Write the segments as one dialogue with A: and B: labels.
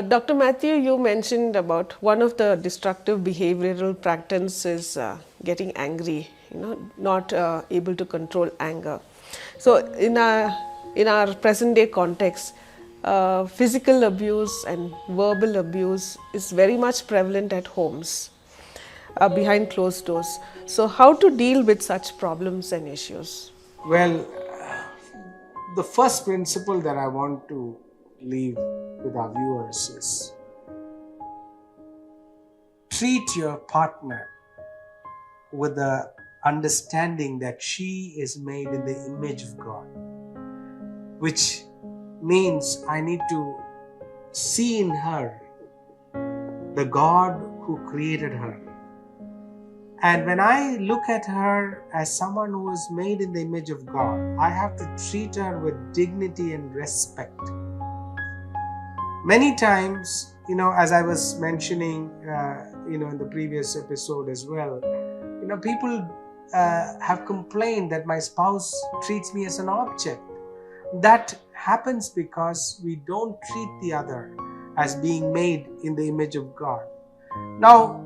A: Dr. Mathew, you mentioned about one of the destructive behavioral practices is getting angry, not able to control anger. So, in our present day context, physical abuse and verbal abuse is very much prevalent at homes, behind closed doors. So, how to deal with such problems and issues?
B: Well, the first principle that I want to leave with our viewers is treat your partner with the understanding that she is made in the image of God, which means I need to see in her the God who created her. And when I look at her as someone who is made in the image of God, I have to treat her with dignity and respect. Many times, as I was mentioning, in the previous episode as well, people have complained that my spouse treats me as an object. That happens because we don't treat the other as being made in the image of God. Now,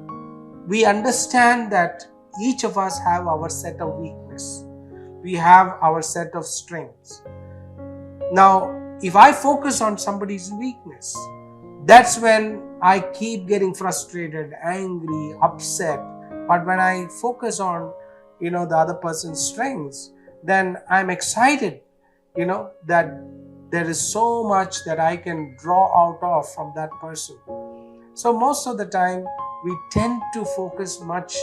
B: we understand that each of us have our set of weakness. We have our set of strengths. Now, if I focus on somebody's weakness, that's when I keep getting frustrated, angry, upset. But when I focus on, the other person's strengths, then I'm excited, that there is so much that I can draw out of from that person. So most of the time, we tend to focus much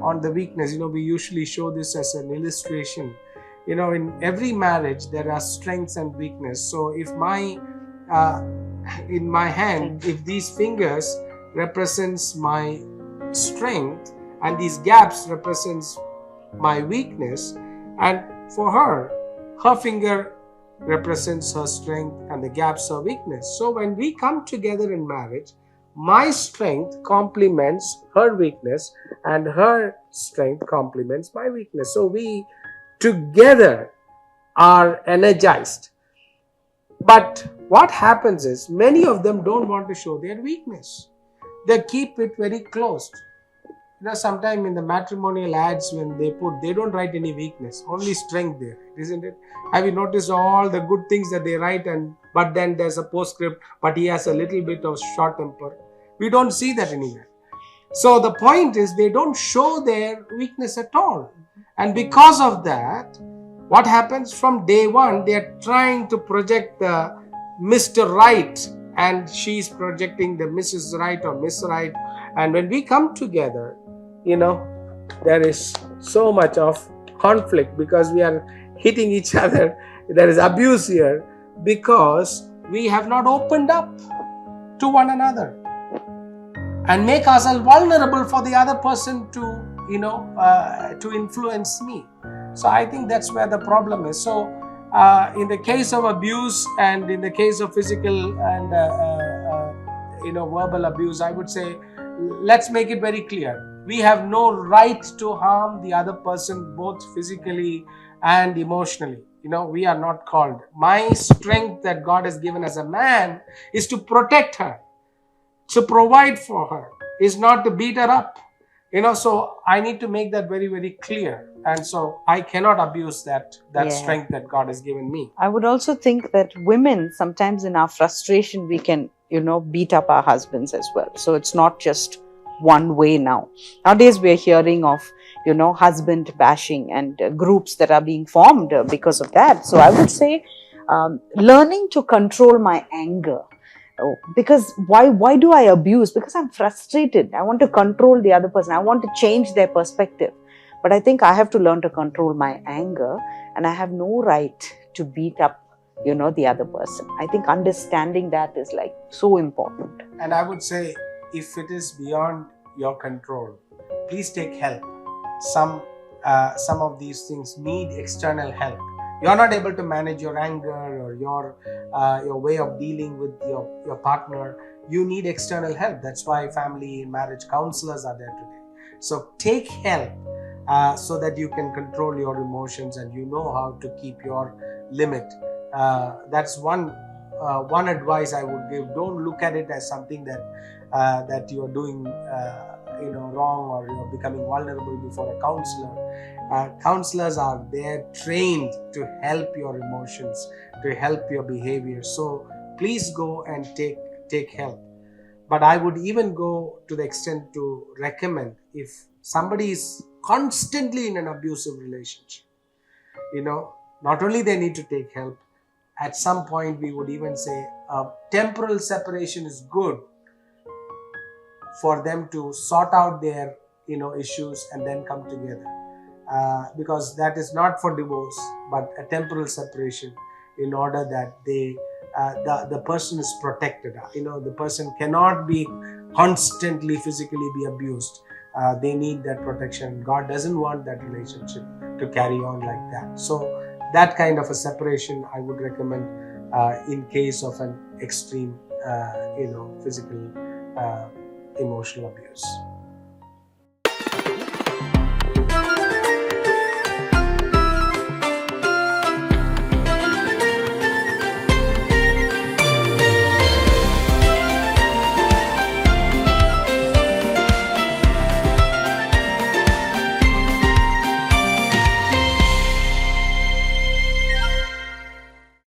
B: on the weakness. We usually show this as an illustration. In every marriage, there are strengths and weakness. So if in my hand, if these fingers represents my strength and these gaps represents my weakness, and for her finger represents her strength and the gaps her weakness. So when we come together in marriage, my strength complements her weakness and her strength complements my weakness. So we together are energized. But what happens is many of them don't want to show their weakness. They keep it very closed. Sometimes in the matrimonial ads, when they don't write any weakness, only strength there, isn't it? Have you noticed all the good things that they write, but then there's a postscript, but he has a little bit of short temper. We don't see that anywhere. So the point is, they don't show their weakness at all. And because of that, what happens from day one, they're trying to project the Mr. Right, and she's projecting the Mrs. Right or Miss Right. And when we come together, there is so much of conflict because we are hitting each other. There is abuse here because we have not opened up to one another and make ourselves vulnerable for the other person to influence me. So I think that's where the problem is. So in the case of abuse and in the case of physical and verbal abuse, I would say, let's make it very clear. We have no right to harm the other person, both physically and emotionally. We are not called. My strength that God has given as a man is to protect her, to provide for her, is not to beat her up. So I need to make that very, very clear. And so I cannot abuse that strength that God has given me.
C: I would also think that women, sometimes in our frustration, we can, beat up our husbands as well. So it's not just one way now. Nowadays, we're hearing of, husband bashing and groups that are being formed because of that. So I would say learning to control my anger. Because why do I abuse? Because I'm frustrated. I want to control the other person. I want to change their perspective. But I think I have to learn to control my anger, and I have no right to beat up, the other person. I think understanding that is so important.
B: And I would say, if it is beyond your control, please take help. Some of these things need external help. You're not able to manage your anger or your way of dealing with your partner. You need external help. That's why family and marriage counselors are there today. So take help so that you can control your emotions and you know how to keep your limit. That's one one advice I would give: don't look at it as something that you are doing wrong, or you're becoming vulnerable before a counselor. Counselors are there trained to help your emotions, to help your behavior. So please go and take help. But I would even go to the extent to recommend, if somebody is constantly in an abusive relationship, not only they need to take help, at some point we would even say a temporal separation is good for them to sort out their issues and then come together, because that is not for divorce but a temporal separation, in order that the person is protected. The person cannot be constantly physically be abused. They need that protection. God doesn't want that relationship to carry on like that. So that kind of a separation I would recommend in case of an extreme physical emotional abuse.